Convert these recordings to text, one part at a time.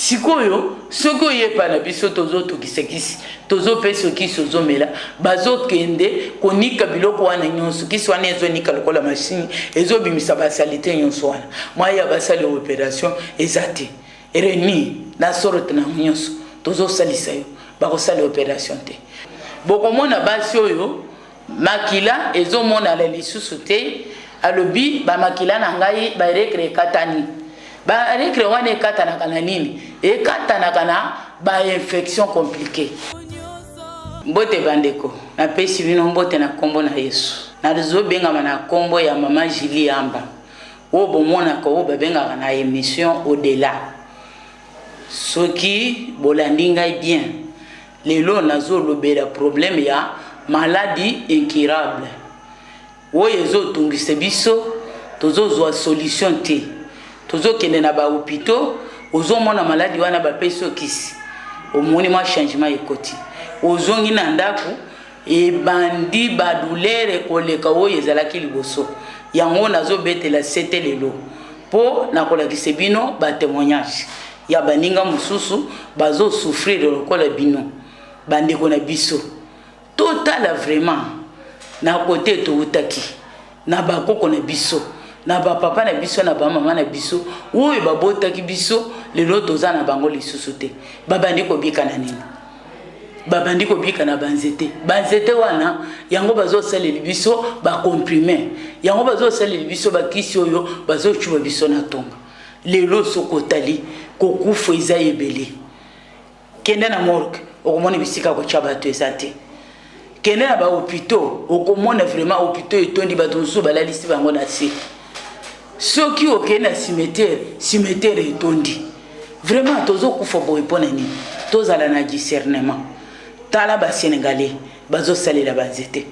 sikoyo soko yepa na biso tozo tokisekisi tozo peso kiso zomela bazo kende konika biloko wana nyonso kiso wana ezo nika lokola machine ezo bimisa basalite nyonso wana mwaya basali opération ezate ereni na sorte na nyonso tozo salisa yo bako sali opération te boko mona basi oyo makila ezo mona la lisusu te alobi ba makila na ngai ba rekre katani ba rekre wana katana kana nini e katana kana ba infection compliquée mbote bandeko na pesi bino mbote na kombo na Yesu na zo benga na kombo ya mama Julie Amba o bomona ko ba benga na émission au-delà soki bolandinga bien lelo nazo lobela problème ya maladie incurable o yezo tungise biso tozo zo solution te tozo kende na ba hôpitaux ozo mona maladie wana ba peso kisi omoni ma changement ekoti ozongi na ndaku e bandi ba douleur koleka o yezalaki liboso yango nazo betela sete lelo po na kolakise bino ba témoignage ya baninga mususu bazo souffrir lokola bino bande kona biso total vraiment na côté to utaki na bakoko na biso na ba papa na biso na ba mama na biso oyo babotaki biso lelo toza na bango lisusu te babandi ko bika na nini babandi ko bika na banzete wana yango bazo saleli biso ba comprimé yango bazo saleli biso ba kisi oyo bazo chuba biso na tonga lelo sokotali kokufa eza ebele kende na morgue okomona bisika ko chabato esate kende na ba hôpitaux okomona vraiment hôpitaux etondi bato nso balalisi bango na se soki okende na cimetière etondi vraiment tozo kufa boye pona nini tozala na discernement tala ba sénégalais bazo salela banzete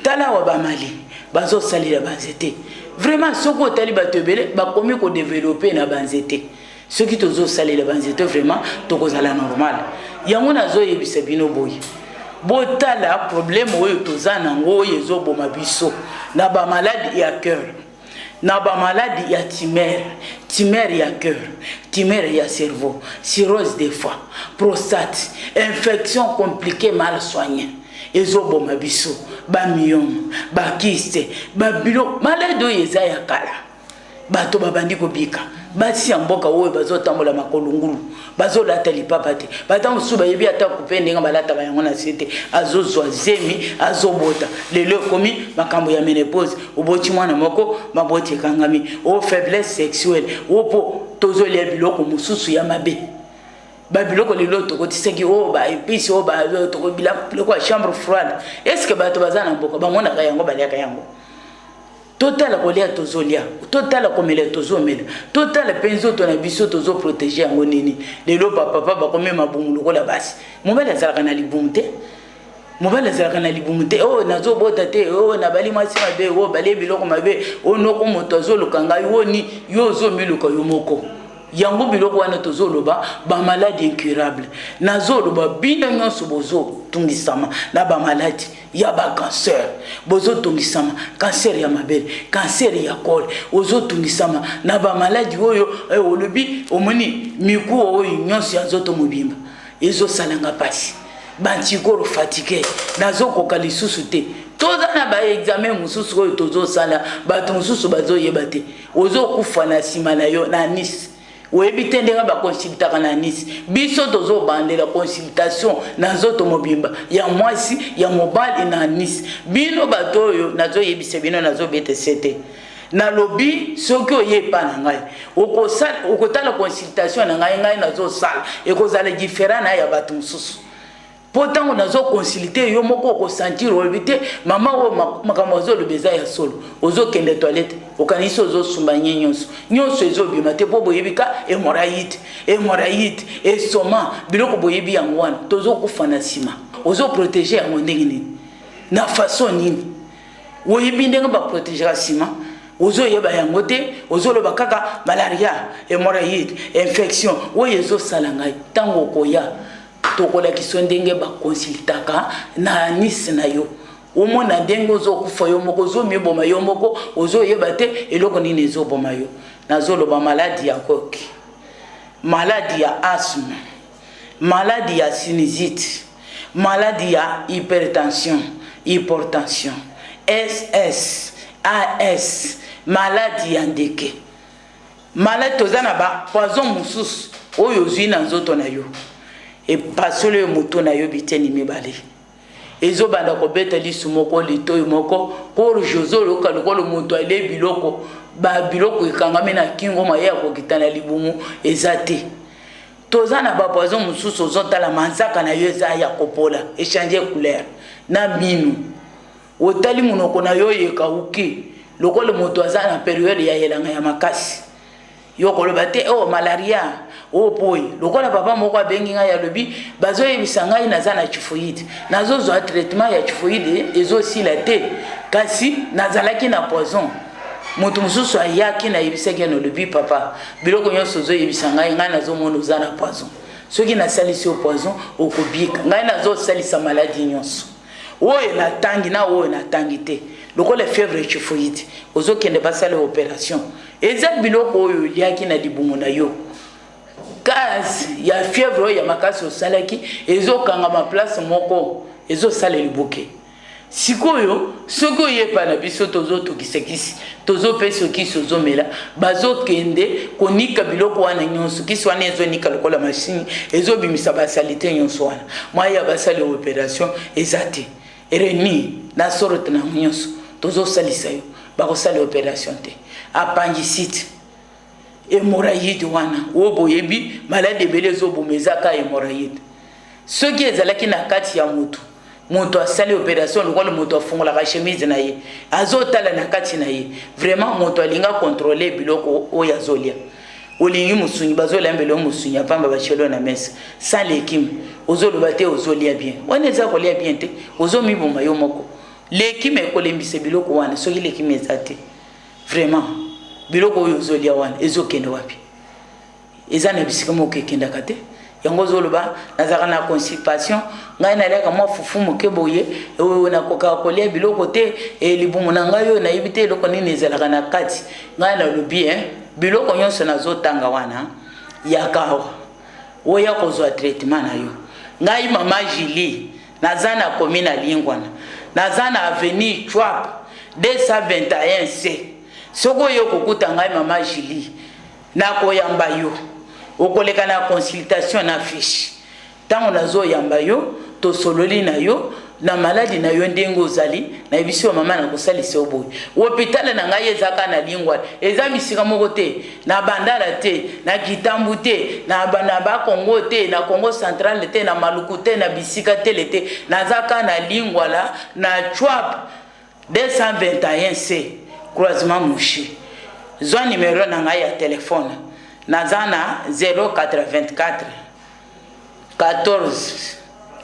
tala wa ba mali bazo salela banzete vraiment soko tali bato ebele bakomi ko développer na banzete soki tozo salela banzete vraiment tokozala normal yango nazo yebisa bino boye botala problème oyo tozana ngo yezo boma biso na ba maladie ya cœur na ba maladie ya tumeur ya cœur tumeur ya cerveau cirrhose des foie prostate infection compliquée mal soignée ezo boma biso ba myome ba kyste ba bilo maladie yeza ya kala bato babandi ko bika basi ya mboka oyo bazotambola makolungulu bazolata lipapa te batambo suba yebi ata kupende nga balata bayango na sete azozwa zemi azobota lelo komi makambo ya menopause oboti mwana moko maboti kangami o faiblesse sexuelle opo tozolia biloko mususu ya mabe babiloko lelo tokotiseki o ba episi o ba tokobila biloko ya chambre froide est-ce que bato bazana mboka bamona kayango baliaka yango total kolia tozolia total komela tozomela total penzo to na biso tozo protéger yango nini lelo papa bakomi mabumu lokola basi mobala zalaka na libumte o nazo bota te o na bali mwasi mabe o bali biloko mabe o noko moto azoluka ngai woni yo zo miluka yo moko yango biloko wana tozoloba ba maladie incurable nazoloba bino nyonso bozo tungisama na ba maladie ya ba cancer bozo tungisama cancer ya mabele cancer ya col ozo tungisama na ba maladie oyo olobi omoni miku oyo nyonso ya nzoto mobimba ezo salanga pasi bantikoro fatigué nazo koka lisusu te toza na ba examen mususu oyo tozo sala bato mususu bazo yebate ozo kufa na sima na yo na Nice oyebi te ndenge bakonsultaka na Nice biso tozobandela consultation na nzoto mobimba ya mwasi ya mobali na Nice bino bato oyo nazoyebisa bino nazobete sete na lobi soki oyepa na ngai okotala consultation na ngai nazosala ekozala différent na ya bato mosusu pourtant on a consulté yo moko ko sentir obité mama o makambo lo beza ya solo ozo kende toilette okanisi ozo sumba nyonso ezo bima te po boyebika hémorroïde estomac biloko boyebi yango wana tozo kufana sima ozo protéger yango ndenge nini na façon nini oyebi ndenge ba protéger sima ozo yeba yango te ozo loba kaka malaria hémorroïde infection oyo ezo salangai tango koya tokola kisondenge ba consultaka na Nice na yo omona ndenge ozo kufa yo moko zo miboma yo moko ozo yeba te eloko nini ezo boma yo nazo loba maladie ya koki maladie ya asthme, maladie ya sinusite, maladie ya hypertension, hypertension, SS, AS, maladie ya ndeke. Maladie tozana ba poison mususu oyo zwi na nzoto na yo. E pasole yo moto na yo biteni mibale. Ezo banda ko beta lisu moko litoyo moko ko jozo loka lokolo moto ale biloko ba biloko ekangami na kingo maya ko kitana libumu ezate. Tozana ba poison mususu ozotala manzaka na yo eza ya kopola échanger couleur na minu. Otali munoko na yo yeka uki lokolo moto azana période ya yelanga ya makasi. Yo koloba te oh malaria oh boy lokola papa moko abengi nga ya lobi bazo yebisa ngai naza na typhoïde nazo zo traitement ya typhoïde ezo sila te kasi nazalaki na poison moto mususu ayaki na yebisaki no lobi papa biloko nyonso zo yebisa ngai nazo mona oza na poison soki nasalisi o poison okobika ngai nazo salisa maladie nyonso oyo natangi na oyo natangi te lokola fièvre typhoïde ozo kende basala opération eza biloko oyo yaki na libumu na yo gaz ya fièvre ya makasi osalaki ezo kanga ma place moko ezo sala libuke sikoyo soko yepa na biso tozo tukisekisi tozo peso kiso zomela bazo kende konika biloko wana nyonso kiso wana ezo nika lokola machine ezo bimisa basalite nyonso wana mwaya basala opération ezate ereni na sorte na nyonso tozo salisa yo bakosala opération te appendicite hémorroïde wana oboyebi malade ebele ezobomezaka hémorroïde soki ezalaki na kati ya moto asali opération lokola moto afungolaka chemise na ye azotala na kati na ye vraiment moto alinga contrôler biloko oyo azolia olingi musunyi bazolia mbelo musunyi apamba bachelo na mesa sans l'équime ozoloba te ozolia bien wana eza kolia bien te ozomiboma yo moko l'équime ekolembisa biloko wana soki l'équime eza te vraiment biloko oyo ozolia wana ezokende wapi eza na bisika moko ekendaka te yango ozoloba nazalaka na constipation ngai naliaka mwa fufu moke boye nakoka kolia biloko te libumu na ngai oyo nayebi te eloko nini ezalaka na kati ngai nalobi biloko nyonso nazotanga wana yakawa oya kozwa traitement na yo ngai mama Julie naza na komi na Lingwana naza na avenue Chwap 221C soko yo kokuta ngai mama Julie nakoyamba yo okoleka na consultation na fiche tango nazo yamba yo to sololi na yo na maladie na yo ndenge ozali na ebisi mama na kosalisa oboy hôpital na ngai ezaka na Lingwana eza misika moko te na Bandara te na Kitambu te na ba Congo te na Congo central te na Maluku te na bisika te nazaka na Lingwana na Chwap 221C croisement Mouchi zwa numéro na ngai ya téléphone nazana 084 14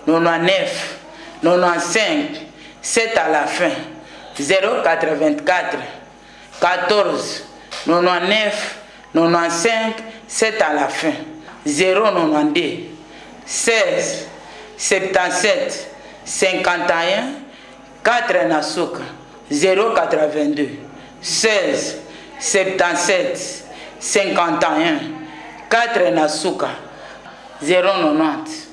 99 95 7 à la fin 084 14 99 95 7 à la fin 092 16 77 51 4 nasuka 082 16 77 51 4 nasuka 090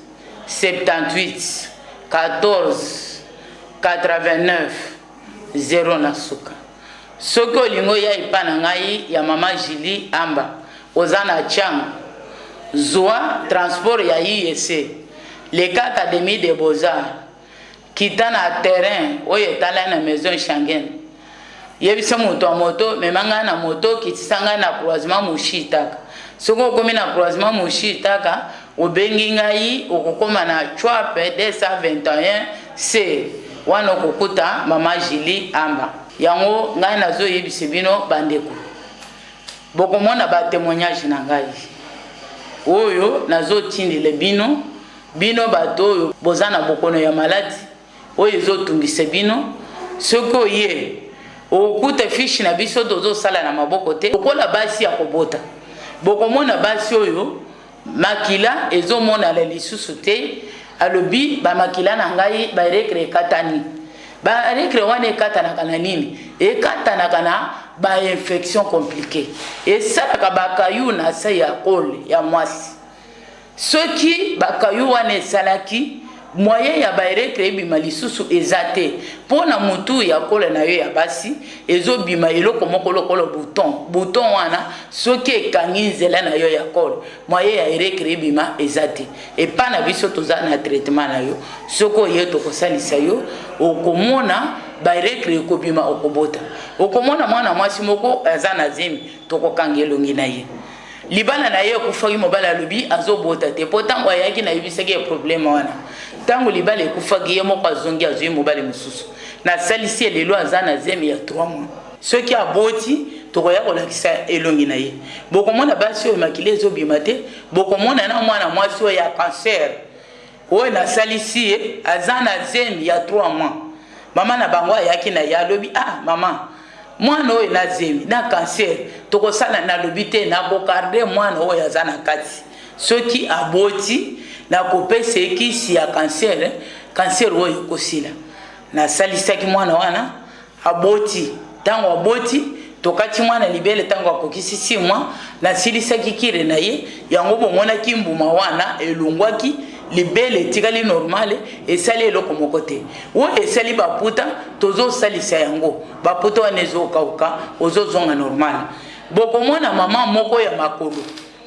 78 14 89 0 nasuka soki olingo ya ipa na ngai ya mama Julie amba oza na Tchang zwa transport ya IEC Leka Académie des Beaux-Arts kita na terrain oyo etala na maison Schengen yebisa moto a moto memanga na moto kitisanga na croisement Mouchi taka soko komi na croisement Mouchi taka obengi ngai okokoma na Chwap 221C wana okokuta mama Julie amba yango ngai nazo yebisa bino bandeko bokomona ba témoignage na ngai oyo nazo tindile bino bato oyo bozana bokono ya maladi oyo ezotungisa bino soko ye okuta fiche na biso tozo sala na maboko te okola basi ya kobota bokomona basi oyo makila ezomona la lisusu te alobi ba makila na ngai ba rekre katani ba rekre wane katana kana nini et katanaka na ba infection compliquée et ça la bakayu na sa ya kole ya mwasi soki bakayu wana esalaki moyen ya baerekre ebima lisusu eza te mpo na mutu ya kole na yo ya basi ezobima eloko moko lokola bouton wana soki ekangi nzela na yo ya kole moyen ya erekre ebima eza te epa na biso toza na traitement na yo soki oye tokosalisa yo okomona baerekre ekobima okobota okomona mwana mwasi moko aza na zemi tokokanga elongi na ye libala na ye ekufaki mobali alobi azobota te mpo ntango ayaki nayebisaki probleme wana ntango libala ekufaki ye moko azongi azwi mobali mosusu nasalisi elelo aza na zemi ya 3 mois soki aboti tokoya kolakisa elongi na ye bokomona basi oyo makili ezobima te bokomona na mwana mwasi oyo ya cancer oyo nasalisi ye aza na zemi ya 3 mois mama na bango ayaki na ye alobi mama mwana oyo na zemi na cancer tokosala na lobi te na kokarde mwana oyo aza na kati soki aboti na kopesa ekisi ya cancer oyo ekosila nasalisaki mwana wana aboti ntango aboti tokati mwana libele ntango akokisi 6 mois nasilisaki kire na ye yango bomonaki mbuma wana elongwaki libele etikali normale esali eloko moko te oyo esali baputa tozosalisa yango baputa wana ezokauka ozozonga normale bokomona mama moko ya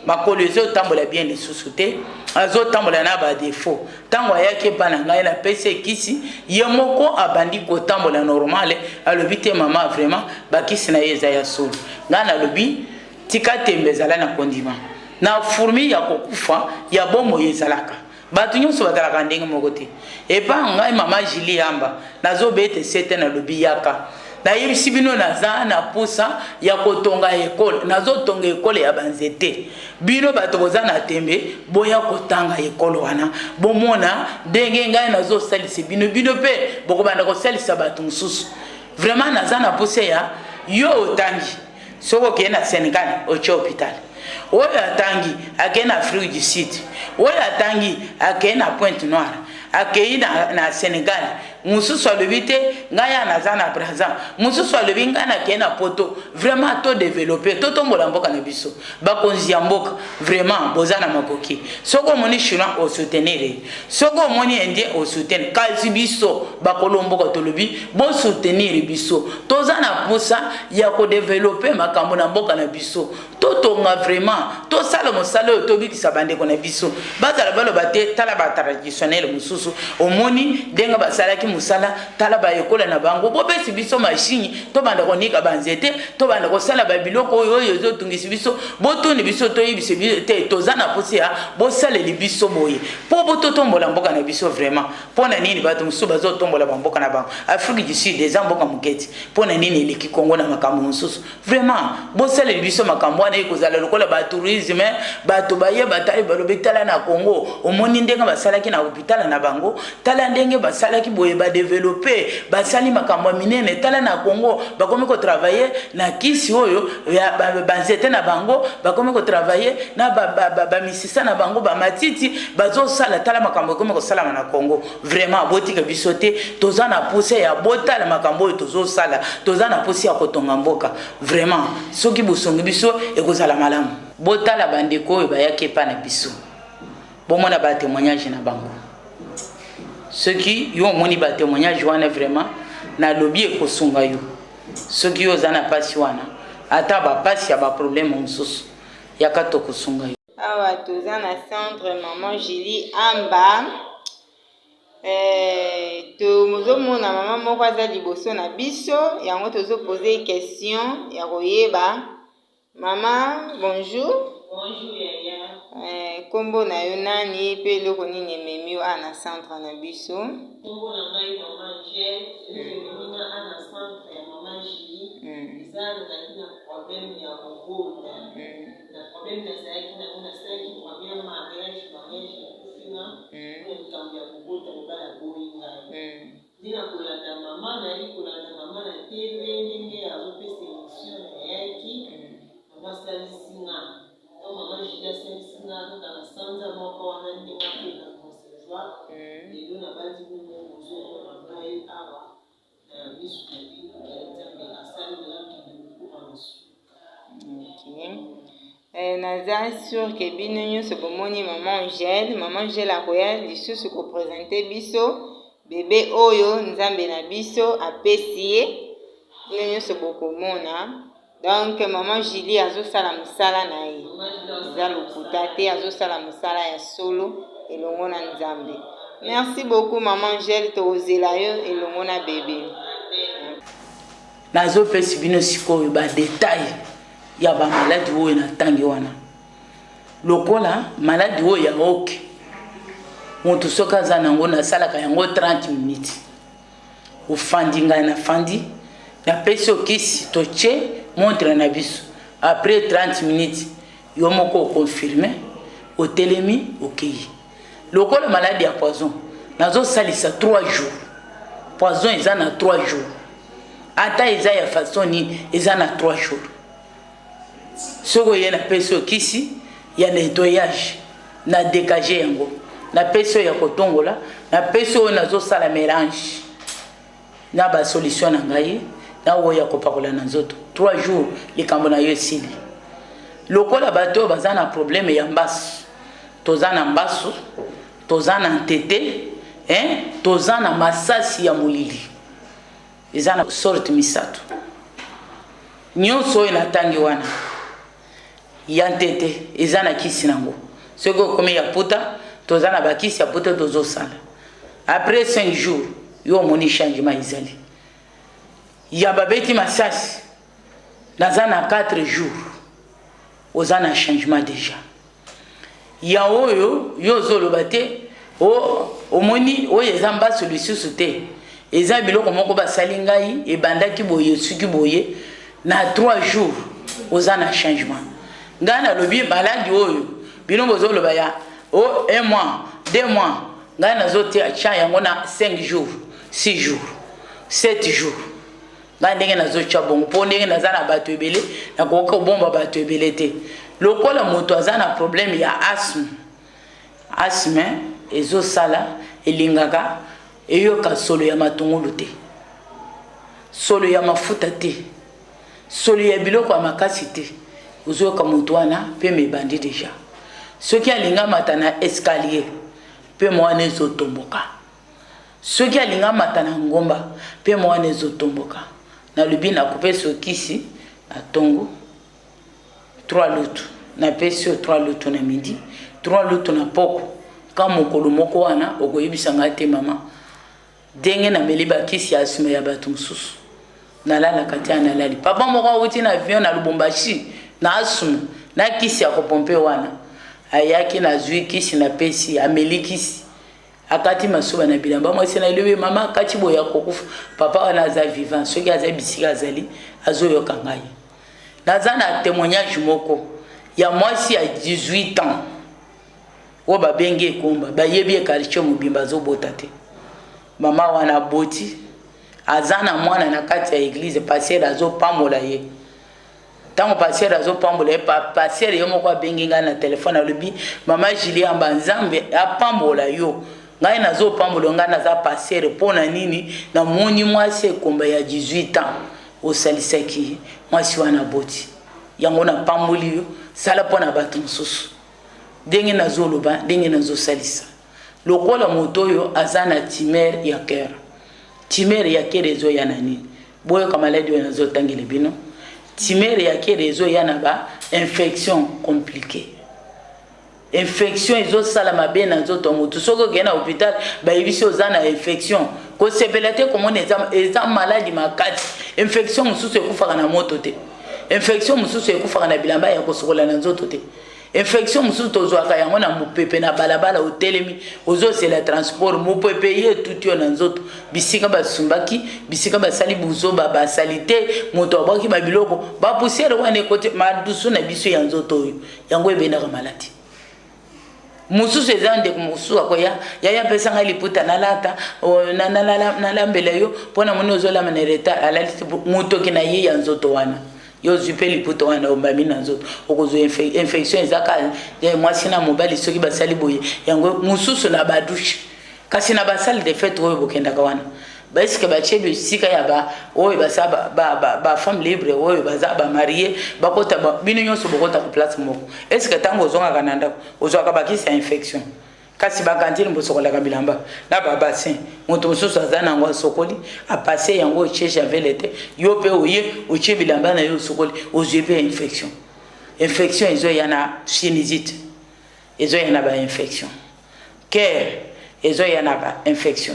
makolo ezotambola bien lisusu te azotambola na badefo ntango ayaki epa na ngai napesi ekisi ye moko abandi kotambola normale alobi te mama vraiment bakisi na ye eza ya solo ngai nalobi tika tembe ezala na kondima na fourmi ya kokufa ya bomoi ezalaka bato nyonso bazalaka ndenge moko te epa ngai mama Julie Yamba nazobete sete nalobi yaka nayebisi bino naza na pusa ya kotonga ekole nazotonga ekole ya banzete bino bato boza na tembe boya kotanga ekole wana bomona ndenge ngai nazosalisa bino pe bokobanda kosalisa bato mosusu vraiment naza na pusa ya yo otangi soko okeye na Sénégal otie hôpital oyo atangi akeye na Afrique du Sud oyo atangi akeye na Pointe Noire akeye na Sénégal mususu alobi te ngai naza na Brazza mususu alobi ngai nakeye na poto vraiment to développer to tombola mboka na biso bakonzi ya mboka vraiment boza na makoki soko omoni chinois au soutenir soko omoni indien au soutenir kasi biso bakolo mboka tolobi bo soutenir biso toza na pusa ya ko développer makambo na mboka na biso to tonga vraiment to sala mosala oyo tobikisa bandeko na biso bazala baloba te tala ba traditionnel mususu omoni denga basalaki musala tala ba ekola na bango bopesi biso machine to banda konika banzete to banda kosala ba biloko oyo ezotungisi biso botoni biso to yibise te toza na posi ya bosala libiso boye po bototombola mboka na biso vraiment pona nini bato mususu bazotombola mboka na bango Afrique du Sud des mboka muketi pona nini eleki Congo na makambo mususu vraiment bosala libiso makambo wana ekozala lokola ba tourisme bato baye batali balobi tala na Congo omoni ndenga basalaki na hôpital na bango tala ndenge basalaki boye ba développer basali makambo minene tala na Congo bakomi ko travailler na kisi oyo ya banzete na bango bakomi ko travailler na ba misisa na bango ba matiti bazo sala tala makambo komi ko sala na Congo vraiment botika bisote toza na pousse ya botala makambo tozo sala toza na pousse ya kotonga mboka vraiment soki busongi biso ekozala malamu botala bandeko oyo bayaki pa na biso bomona ba témoignage na bango ceux qui yo moni ba témoignage wana vraiment na lobby ekosunga yo ceux qui yo zana pasi wana ata ba pasi ya ba problème mususu yakato kosunga yo awa toza na centre maman Julie Amba to mozomona mama moko aza liboso na biso yango tozo poser question ya koyeba mama bonjour. Bonjour yaya. Kombo na yo nani pe loko nini ememi ana centre na biso? Kombo na ngai mama Angel, ememi ana centre ya mama Julie. Eza na problème ya kobota. Na problème na sayaki na kuna sayaki problème mariage ya kufina. Kuna mikambo ya kobota mbala boyinga. Dina kolanda mama na yi kolanda mama na TV ndenge azopesa émission na yaki. Mama salisinga. Maman Julia Sensinga dans la sanza moko wana ndi maki na conservoir et nous na bandi nous nous awa na naza sûr que bino nyonso bomoni maman Angèle akoya lisusu kopresente biso bebe oyo nzambe na biso apesi ye bino nyonso bokomona. Donc maman Julie azosala mosala na ye eza lokuta te, azosala mosala ya solo elongo na nzambe. Merci beaucoup maman Angèle, tozela yo elongo na bebe. Nazopesi bino sikoyo ba détail ya ba maladi oyo na tangi wana. Lokola maladi oyo ya oke moto soka za nango na sala ka yango 30 minutes. Ufandi nga na fandi na pesi okisi toche montre na biso. Après 30 minutes yo moko confirmer au telemi okei. Lokola maladi ya poison nazo salisa 3 jours. Poison eza na 3 jours. Ata eza ya façon ni eza na 3 jours. Soko ye na peso kisi ya nettoyage na dégager yango na peso ya kotongola na peso nazo sala mélange na ba solution na ngai na wo ya kopakola na nzoto 3 jours likambo na yo esili. Lokola bato bazana problème ya mbasu tozana mbasu tozana ntete tozana masasi ya mulili ezana sorte misato nyonso ina tangi wana ya ntete ezana kisi nango soko komi ya puta tozana bakisi ya puta tozo sala. Après 5 jours yo moni changement izali ya babeti masasi nazana 4 jours ozana changement déjà ya oyo yo zoloba te omoni oyo ezamba solution te eza biloko moko basali ngai ebandaki boye suki boye na 3 jours ozana changement. Ngana lobi maladi oyo bino bozoloba ya 1 mois 2 mois ngana zote acha yango na 5 jours 6 jours 7 jours ngana ndenge nazocha bongo po ndenge nazana bato ebele na koka bomba bato ebele te. Lokola moto azana problème ya asthme ezo sala elingaka eyoka solo ya matungulu te, solo ya mafuta te, solo ya biloko ya makasi te. Uzoyoka moto wana pe mebandi deja soki alinga mata na escalier pe mwana ezotomboka, soki alinga mata na ngomba pe mwana ezotomboka. Na lubi na kopesa kisi na tongo 3 lutu na pesi 3 lutu na midi 3 lutu na poko kama mokolo moko wana okoyebisa ngate mama denge na meliba kisi asime ya batu mususu na lala katia na lali papa moko wuti na avion na Lubumbashi na asuma na kisi ya kopompe wana ayaki na zui kisi na pesi ameli kisi akati masuba na bilamba mwasi na lewe mama kati boya kokufa papa wana za vivant soki aza bisika azali azoyoka ngai nazana témoignage moko ya mwasi ya 18 ans o babenge komba bayebi quartier mobimba zo botate mama wana boti azana mwana na kati ya église passer azo pambola ye tango passer azo pambola ye passer yo moko abenginga na telefone alobi mama Julie amba nzambe apambola yo ngai nazo pambola nga naza passer pona nini na moni mwasi komba ya 18 ans osalisaki mwasi wana boti yango na pamboli yo sala pona bato mususu denge nazoloba denge nazosalisa. Lokola moto yo azana timer ya cœur, timer ya cœur ezo ya nani boyo kama maladi yo nazotangile bino timer ya cœur ezo ya na ba infection compliquée, infection ezo sala mabe na nzoto moto soko gena hôpital ba yebisi ozana infection ko sebelate komona eza maladi makati infection mususu ekufaka na moto te, infection mususu ekufaka na bilamba ya kosokola na nzoto te, infection mususu tozwaka yango na mopepe na balabala otelemi ozosela transport mopepe ye tutio na nzoto bisika basumbaki bisika basali buzoba basalite moto abaki babiloko bapusiere wana ekote madusu na biso ya nzoto oyo yango ebendaka maladi mususu eza ndeko mususu akoya yaya pesa ngai liputa nalata na lambela yo pona moni ozolama na retard alaliti motoki na ye ya nzoto wana yo zupe liputa wana ombami na nzoto okozo infection ezaka mwasi na mobali soki basali boye yango mususu na badouche kasi na basali de fête oyo bokendaka wana est-ce que batie le sika ya ba oyo basa ba femme libre oyo baza ba marié bakota bino nyonso bokota ko place moko est-ce que tango zonga kananda ozwaka bakisi infection kasi bakantini bosokola kabilamba na ba bassin moto mosusu azana ngo sokoli a passer yango cheche avec l'été yo pe oye o chebilamba na yo sokoli ozwe infection ezo yana sinusite ezo yana ba infection cœur ezo yana ba infection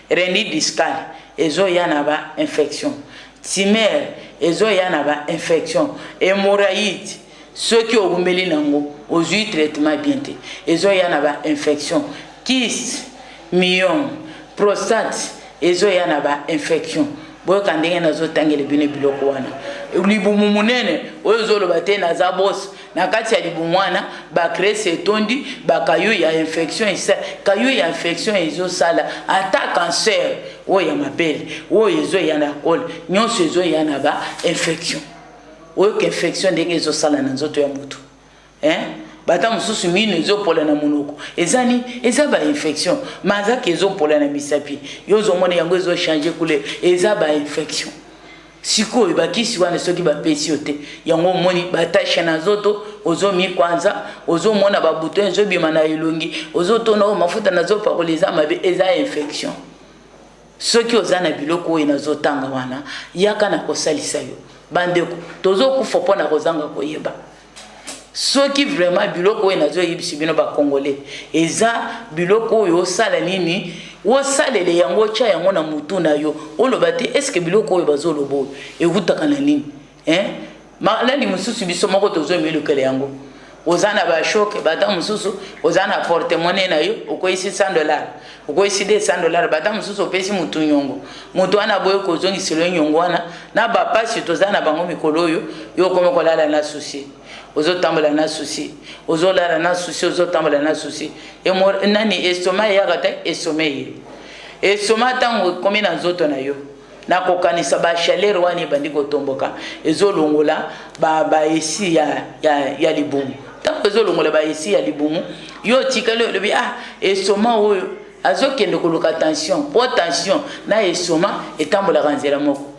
Rhinite discale, ezo yana ba infection. Tumeur, ezo yana ba infection. Hémorroïde, ceux qui ont goumeli nango, aux huit traitements bien té. Ezo yana ba infection. Kyste, myome, prostate, ezo yana ba infection. Boy kandenge nazo tangele bine biloko wana. Libumu munene, oyo lo bate na za boss. Na kati ya libumu wana ba créer setondi ba kayu ya infection isa kayu ya infection ezo sala ata cancer oyo ya mabele oyo ezo yana kol nyonso ezo yana ba infection oyo ke infection ndenge ezo sala na nzoto ya mutu bata mususu mino ezo pola na munoko ezani eza ba infection maza ke ezo pola na misapi yozo mona yango ezo changer couleur eza ba infection siko ibakisi wana soki bapesi yote yango moni batasha na zoto ozo mi kwanza ozo mona ba bouton zo bima na elongi ozo tona mafuta na zo paroliza mabe eza infection soki ozana biloko ina zo tanga wana yaka na kosalisa yo bandeko tozo kufa pona kozanga koyeba soki vraiment biloko ina zo yibisi bino ba congolais eza biloko yo sala nini wo salele yango cha yango na mutu na yo oloba te est-ce que biloko oyo bazolobo ekutaka na nini maladi mususu biso moko tozomeli kele yango ozana ba choc bata mususu ozana porte-monnaie na yo okoisi $100 okoisi $200 bata mususu opesi mutu nyongo mutu ana boye kozongi selo nyongo wana na ba pasi tozana bango mikolo yo kome kolala na souci ozo tambola na souci ozo lala na souci ozo tambola na souci nani estomac ya gata estomac tango komi na nzoto na yo na kokanisa ba chaleur wani bandi kotomboka ezo longola ba esi ya libumu tango ezo longola ba esi ya libumu yo tikale lobi estomac oyo azokende koluka tension na estomac etambola kanzela moko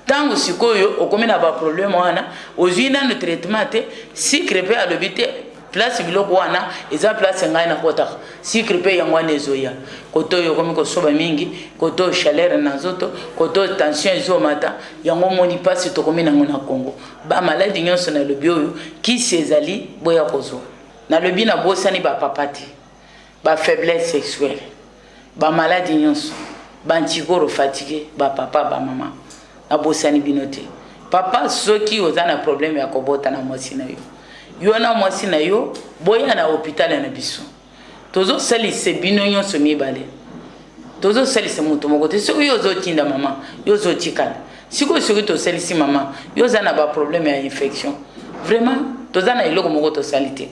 tango sikoyo okomi na ba problème wana ozwi na no traitement te sucre pe alobite place biloko wana eza place ngai na kotaka sucre pe yango wana ezoya koto yo komi kosoba mingi koto chaleur na nzoto koto tension ezomata yango moni pasi tokomi nango na Congo ba maladie nyonso na lobi oyo kisi ezali boya kozwa na lobi na bosani ba papati ba faiblesse sexuelle ba maladie nyonso ba antikoro fatigué ba papa ba mama abosani binote papa soki ozana problème ya kobota na mwasi na yo na mwasi na yo boya na hôpital na biso tozo salise bino nyonso mibale tozo salise mutu moko te soki yo zotinda mama yo zotikala soki to salisi mama yo zana ba problème ya infection vraiment tozana iloko moko to salite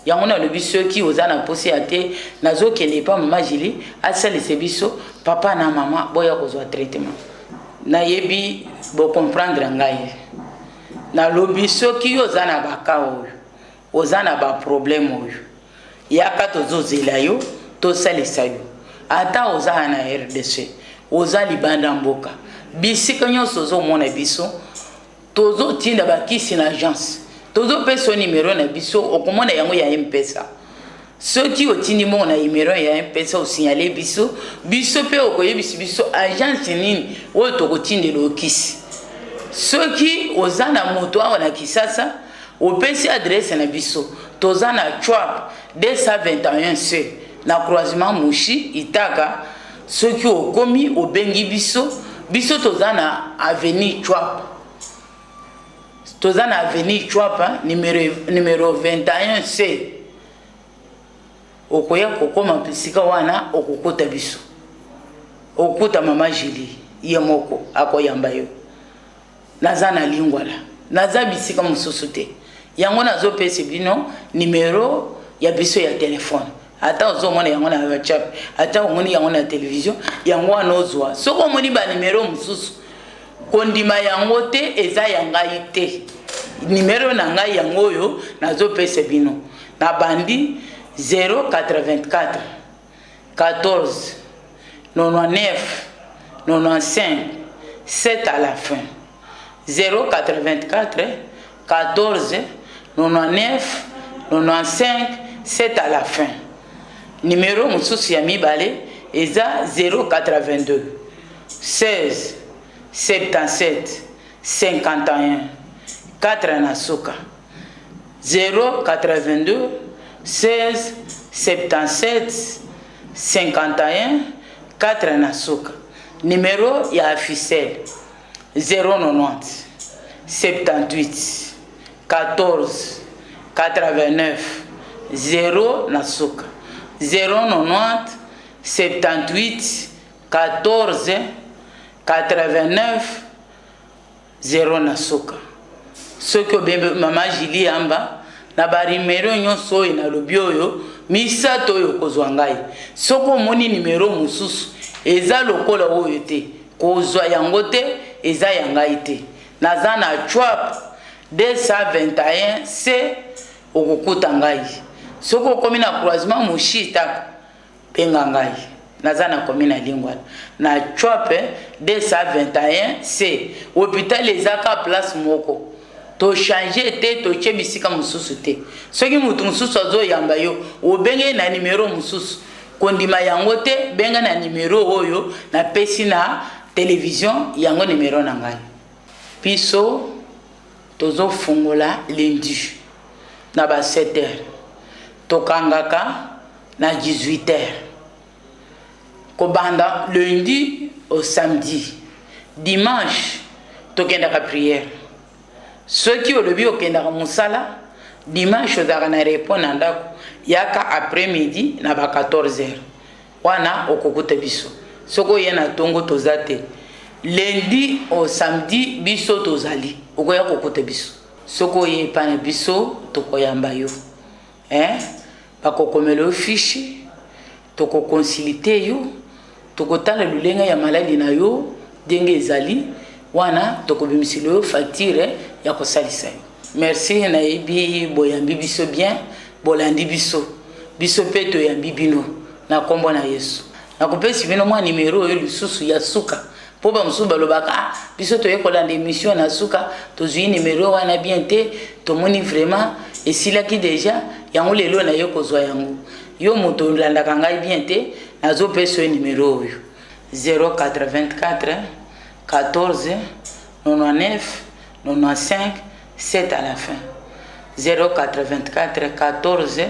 yango na lobi soki ozana posi ate nazokende pa mama Jili asalise biso papa na mama boya kozwa traitement na yebi bo comprendre ngai na lobi soki ozana baka oyo ozana ba problème oyo yaka tozozela yo tosalisa yo ata ozana na RDC ozali banda mboka bisika nyonso ozomona biso tozotinda bakisi na agence tozopesa numéro na biso okomona yango ya M-Pesa soki otindi mo na numéro ya M-Pesa osignale biso pe okoyebisi biso agence nini oyo tokotindela okisi soki ozana moto awa na Kisasa opesi adresse na biso tozana Chwap 221C na croisement Mushi Itaka soki okomi obengi biso tozana avenue Chwap numéro 21C okoya kokoma pisika wana okokota biso okuta mama Jili ye moko akoyamba yo naza na lingwala naza bisika mususu te yango nazo pesi bino numéro ya biso ya telefone ata ozomona yango na WhatsApp ata omoni yango na television yango anozwa soko omoni ba numéro mususu kondima yango te eza yangai te numéro na ngai yango yo nazo pesi bino na bandi 084 14 99 95 7 à la fin. 084 14 99 95 7 à la fin. Numéro mosusu ya mibale eza 082 16 77 51 4 na suka. 082 16 77 51 4 na suka. Numéro ya officiel 090 78 14 89 0 na suka. 090 78 14 89 0 na suka. Soki obembe mama Julie Yamba na barimero nyonso oyo na lobi oyo misato oyo kozwa ngai. Soki omoni nimero mosusu eza lokola oyo te, kozwa yango te, eza ya ngai te. Naza na Chwap 221 C okokuta ngai. Soki okomi na croisement Mushita penga ngai. Naza na komi na Lingwala. Na Chwap 221 C. Hôpital ezaka place moko. To changer te, to chebisika mususu te. Soki mutu mususu azo yamba yo, obenge na numero mususu. Kondima yango te, benga na numero oyo, na pesi na télévision, yango numero na ngai. Piso, tozo fungola lundi, na ba 7h. Tokangaka, na 18h. Kobanda lundi au samedi. Dimanche, tokendaka prière. Ceux qui ont le bio kenda musala dimanche ozaka na répondre ndako yaka après-midi na ba 14h wana okokuta biso soko yena tongo tozate lundi au samedi biso tozali okoya kokuta biso soko yepana biso tokoyamba yo bakokomela fiche tokoconsulter yo tokotala lulenga ya maladi na yo denge ezali wana tokobimisilo facture ya kosalisa yo. Merci na yebi boyambi biso bien bolandi biso biso peto yambi bino na kombo na Yesu. Na kopesi bino mwa numero oyo lisusu ya suka po ba musuba lobaka biso to yekola na émission na suka tozui numero wana bien te tomoni vraiment esilaki déjà yango lelo na yo kozwa yango yo moto landaka ngai bien te nazo peso numero oyo 084 14 99 95 7 à la fin. 084 14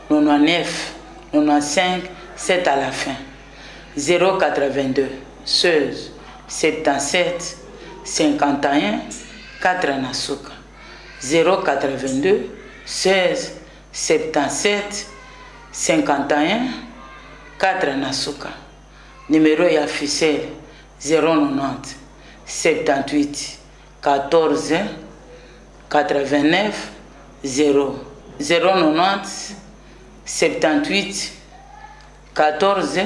99 95 7 à la fin. 082 16 77 51 4 na suka. 082 16 77 51 4 na suka. Numéro ya officiel 090 78 14 89 0 090 78 14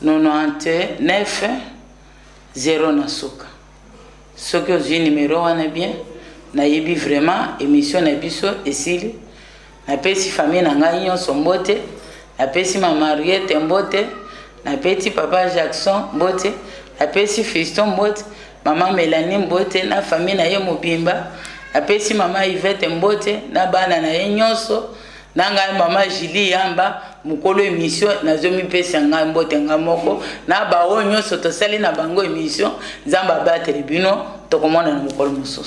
99 0 na suka. Soki ozwi numéro wana bien nayebi vraiment émission na biso esili napesi famille na ngai nyonso mbote napesi mama Mariette mbote napesi papa Jackson mbote napesi Fiston mbote mama Mélanie mbote na famille na ye mobimba napesi mama Yvette mbote na bana na ye nyonso na ngai mama Julie Yamba mukolo émission nazomi pesa ngai mbote ngamoko na ba o nyonso tosali na bango émission nzamba bateli bino tokomona na mukolo mosusu.